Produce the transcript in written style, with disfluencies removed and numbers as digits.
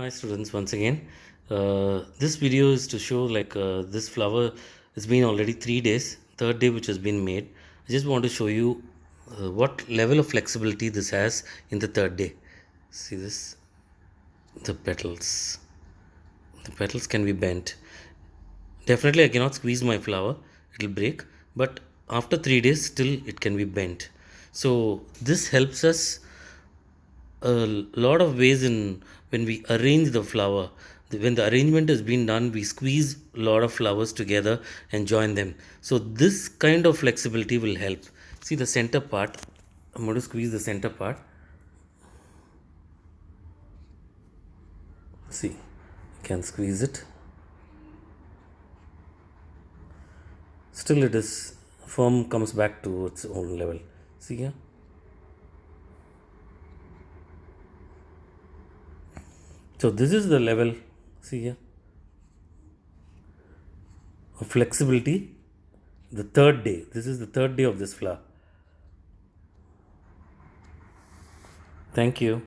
Hi students, once again. This video is to show this flower has been already 3 days, third day which has been made. I just want to show you what level of flexibility this has in the third day. See this? The petals. The petals can be bent. Definitely I cannot squeeze my flower, it will break, but after 3 days still it can be bent. So this helps us a lot of ways in when we arrange the flower. When the arrangement has been done, we squeeze a lot of flowers together and join them. So this kind of flexibility will help. See the center part. I'm going to squeeze the center part. See, you can squeeze it. Still it is firm, comes back to its own level. See here. So this is the level. See here. Of flexibility. The third day. This is the third day of this flower. Thank you.